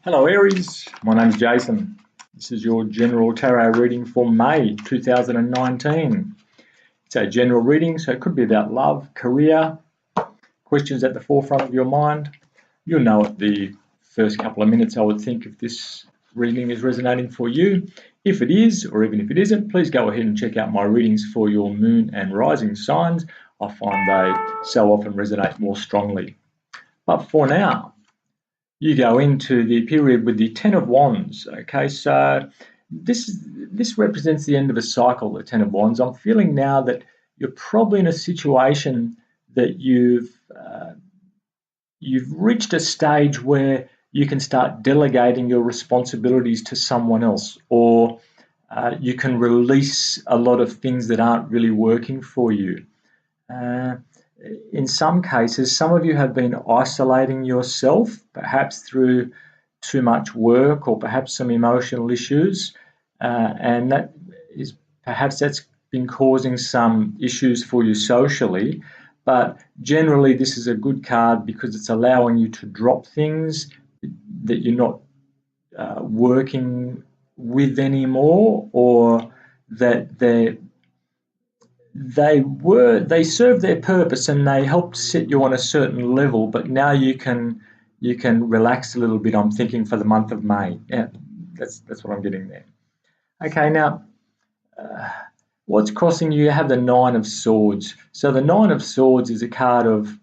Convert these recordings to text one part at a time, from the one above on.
Hello Aries, my name's Jason. This is your general tarot reading for May 2019. It's a general reading, so it could be about love, career, questions at the forefront of your mind. You'll know at the first couple of minutes, I would think, if this reading is resonating for you. If it is, or even if it isn't, please go ahead and check out my readings for your moon and rising signs. I find they so often resonate more strongly. But for now, you go into the period with the Ten of Wands. Okay, so this represents the end of a cycle, the Ten of Wands. I'm feeling now that you're probably in a situation that you've reached a stage where you can start delegating your responsibilities to someone else, or you can release a lot of things that aren't really working for you. In some cases, some of you have been isolating yourself, perhaps through too much work or perhaps some emotional issues, and that's been causing some issues for you socially. But generally, this is a good card because it's allowing you to drop things that you're not working with anymore, or that they served their purpose and they helped set you on a certain level, but now you can relax a little bit. I'm thinking for the month of May. Yeah, that's what I'm getting there. Okay, now what's crossing you? You have the Nine of Swords. So the Nine of Swords is a card of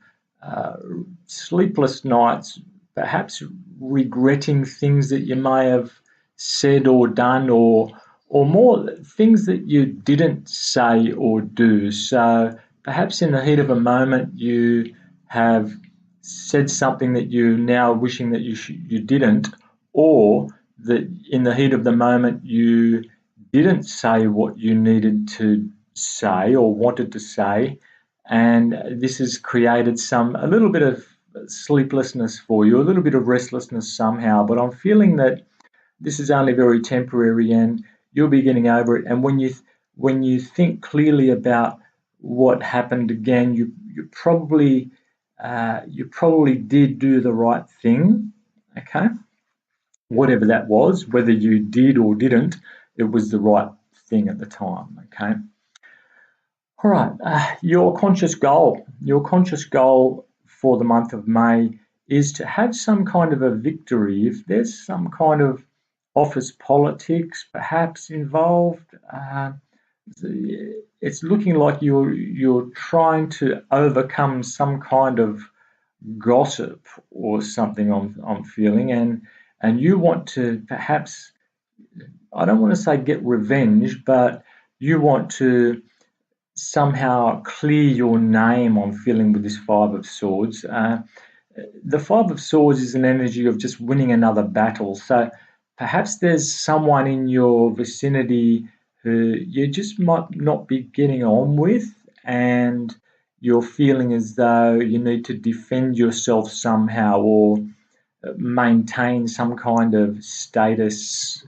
sleepless nights, perhaps regretting things that you may have said or done, or more things that you didn't say or do. So perhaps in the heat of a moment you have said something that you're now wishing that you didn't, or that in the heat of the moment you didn't say what you needed to say or wanted to say, and this has created a little bit of sleeplessness for you, a little bit of restlessness somehow. But I'm feeling that this is only very temporary and you'll be getting over it. And when you think clearly about what happened again, you probably did do the right thing. Okay, whatever that was, whether you did or didn't, it was the right thing at the time. Okay. All right. Your conscious goal for the month of May is to have some kind of a victory. If there's some kind of office politics perhaps involved, it's looking like you're trying to overcome some kind of gossip or something. I'm feeling, and you want to perhaps, I don't want to say get revenge, but you want to somehow clear your name. I'm feeling with this Five of Swords. The Five of Swords is an energy of just winning another battle. So perhaps there's someone in your vicinity who you just might not be getting on with, and you're feeling as though you need to defend yourself somehow, or maintain some kind of status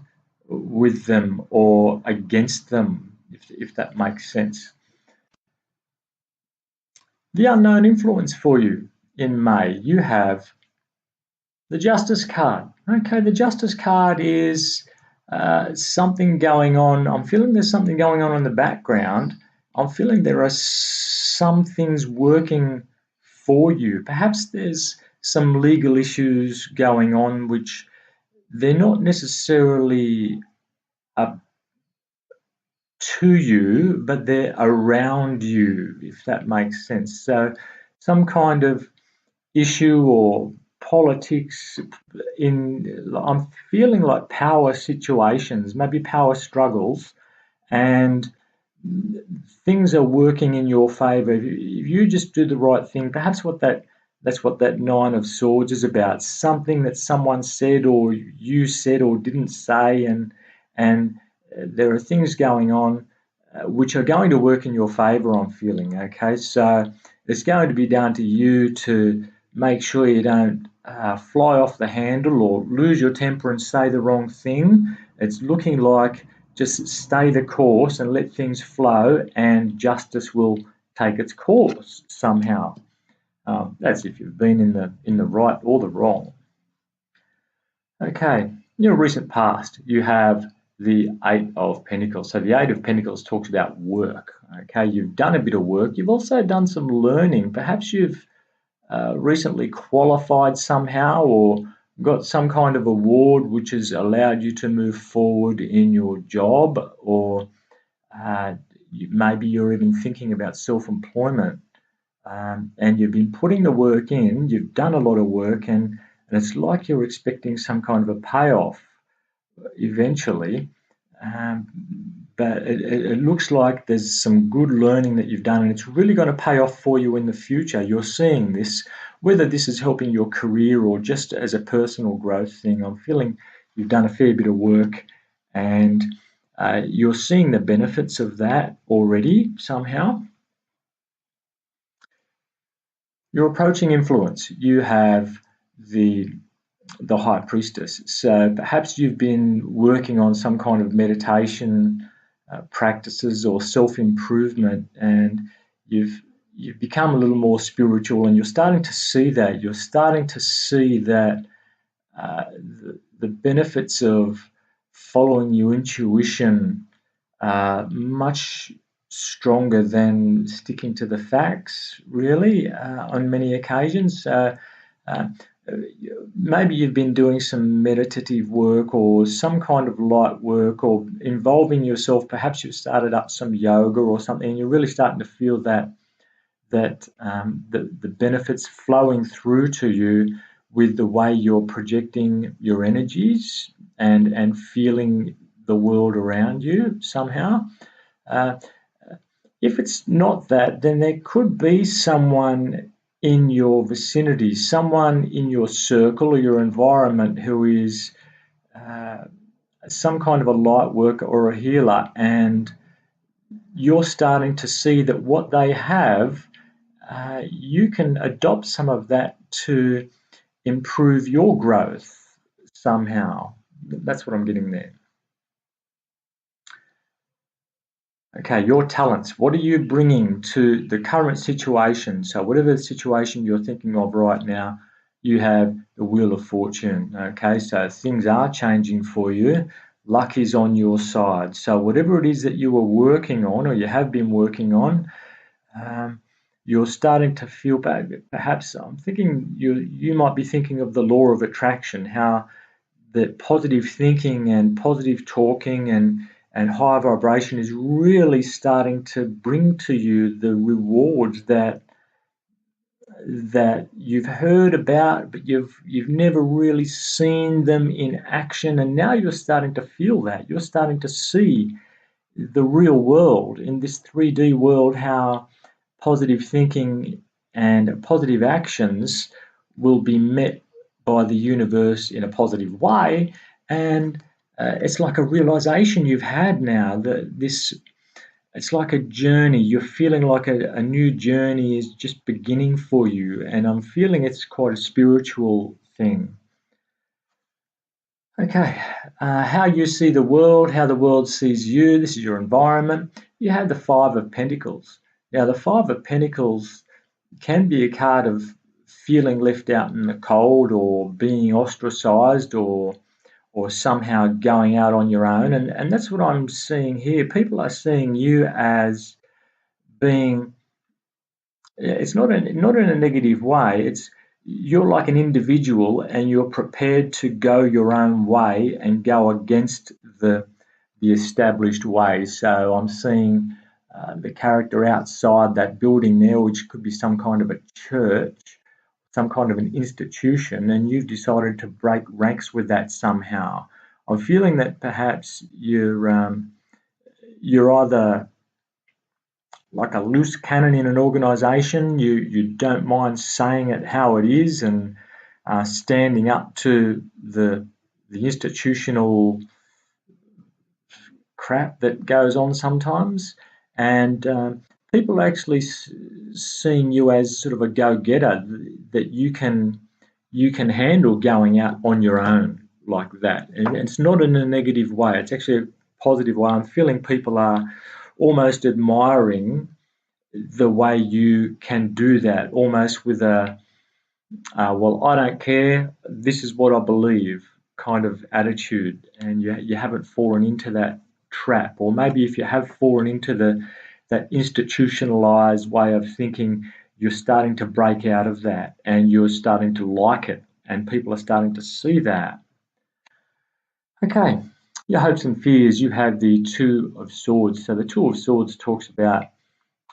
with them or against them, if that makes sense. The unknown influence for you in May, you have the Justice card. Okay, the Justice card is something going on. I'm feeling there's something going on in the background. I'm feeling there are some things working for you. Perhaps there's some legal issues going on which they're not necessarily to you, but they're around you, if that makes sense. So some kind of issue or politics I'm feeling like power situations, maybe power struggles, and things are working in your favor. If you just do the right thing, perhaps that's what that Nine of Swords is about. Something that someone said or you said or didn't say, and there are things going on which are going to work in your favor, I'm feeling. Okay, so it's going to be down to you to make sure you don't fly off the handle or lose your temper and say the wrong thing. It's looking like just stay the course and let things flow, and justice will take its course somehow. That's if you've been in the right or the wrong. Okay, in your recent past, you have the Eight of Pentacles. So the Eight of Pentacles talks about work. Okay, you've done a bit of work. You've also done some learning. Perhaps you've recently qualified somehow or got some kind of award which has allowed you to move forward in your job, or uh, maybe you're even thinking about self-employment, and you've been putting the work in, you've done a lot of work, and it's like you're expecting some kind of a payoff eventually. Um, but it looks like there's some good learning that you've done, and it's really going to pay off for you in the future. You're seeing this, whether this is helping your career or just as a personal growth thing. I'm feeling you've done a fair bit of work, and you're seeing the benefits of that already somehow. You're approaching influence. You have the high priestess. So perhaps you've been working on some kind of meditation practices or self-improvement, and you've you've become a little more spiritual, and you're starting to see that. You're starting to see that the benefits of following your intuition much stronger than sticking to the facts, really, on many occasions. Uh, Maybe you've been doing some meditative work or some kind of light work or involving yourself. Perhaps you've started up some yoga or something, and you're really starting to feel that the benefits flowing through to you with the way you're projecting your energies and feeling the world around you somehow. Uh, if it's not that, then there could be someone in your vicinity, someone in your circle or your environment who is uh, some kind of a light worker or a healer, and you're starting to see that what they have, you can adopt some of that to improve your growth somehow. That's what I'm getting there. Okay, your talents. What are you bringing to the current situation? So, whatever the situation you're thinking of right now, you have the Wheel of Fortune. Okay, so things are changing for you. Luck is on your side. So, whatever it is that you were working on or you have been working on, um, you're starting to feel bad. Perhaps I'm thinking you might be thinking of the law of attraction, how that positive thinking and positive talking and high vibration is really starting to bring to you the rewards that you've heard about, but you've never really seen them in action, and now you're starting to feel that. You're starting to see the real world in this 3D world, how positive thinking and positive actions will be met by the universe in a positive way. And it's like a realization you've had now that this, it's like a journey. You're feeling like a new journey is just beginning for you. And I'm feeling it's quite a spiritual thing. Okay, how you see the world, how the world sees you, this is your environment. You have the Five of Pentacles. Now, the Five of Pentacles can be a card of feeling left out in the cold or being ostracized or somehow going out on your own. And that's what I'm seeing here. People are seeing you as being, it's not in a negative way. It's you're like an individual and you're prepared to go your own way and go against the established ways. So I'm seeing the character outside that building there, which could be some kind of a church, some kind of an institution, and you've decided to break ranks with that somehow. I'm feeling that perhaps you're either like a loose cannon in an organisation. You don't mind saying it how it is and standing up to the institutional crap that goes on sometimes, and people are actually seeing you as sort of a go-getter, that you can handle going out on your own like that, and it's not in a negative way. It's actually a positive way. I'm feeling people are almost admiring the way you can do that, almost with a well, I don't care. This is what I believe. kind of attitude, and you haven't fallen into that trap. Or maybe if you have fallen into that institutionalized way of thinking, you're starting to break out of that and you're starting to like it, and people are starting to see that. Okay, your hopes and fears, you have the Two of Swords. So the Two of Swords talks about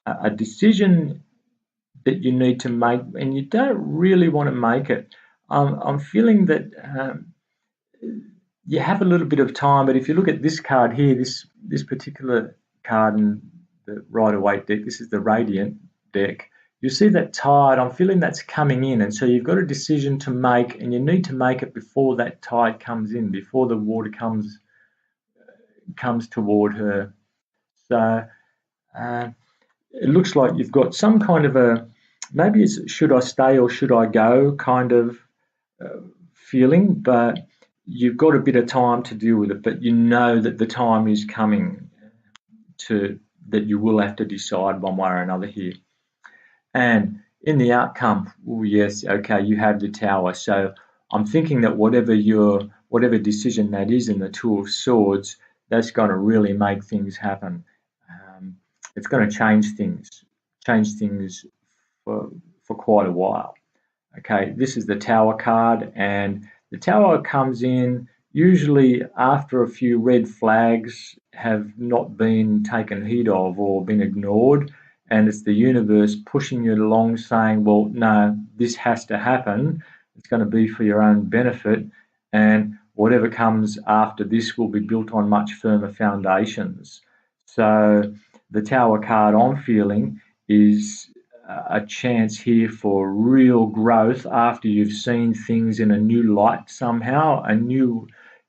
a decision that you need to make, and you don't really want to make it. I'm feeling that you have a little bit of time, but if you look at this card here, this particular card in the Rider-Waite deck, this is the Radiant deck. You see that tide. I'm feeling that's coming in, and so you've got a decision to make, and you need to make it before that tide comes in, before the water comes toward her. So it looks like you've got some kind of a, maybe it's should I stay or should I go kind of feeling, but you've got a bit of time to deal with it, but you know that the time is coming that you will have to decide one way or another here. And in the outcome, oh yes, okay, you have the Tower. So I'm thinking that whatever decision that is in the Two of Swords, that's going to really make things happen. It's going to change things for quite a while. Okay, this is the Tower card, and the Tower comes in usually after a few red flags have not been taken heed of or been ignored, and it's the universe pushing you along saying, well, no, this has to happen. It's going to be for your own benefit, and whatever comes after this will be built on much firmer foundations. So the Tower card I'm feeling is a chance here for real growth after you've seen things in a new light somehow.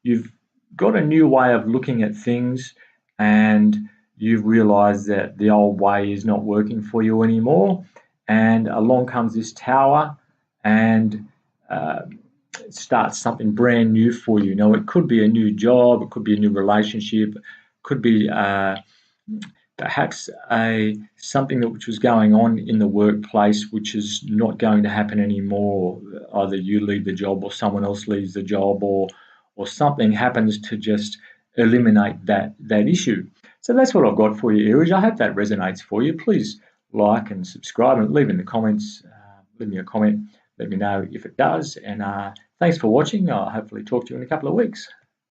You've got a new way of looking at things, and you've realized that the old way is not working for you anymore. And along comes this Tower, and starts something brand new for you. Now, it could be a new job, it could be a new relationship, it could be perhaps something which was going on in the workplace which is not going to happen anymore. Either you leave the job or someone else leaves the job, or something happens to just eliminate that issue. So that's what I've got for you, Aries. I hope that resonates for you. Please like and subscribe, and leave in the comments. Leave me a comment. Let me know if it does. And thanks for watching. I'll hopefully talk to you in a couple of weeks.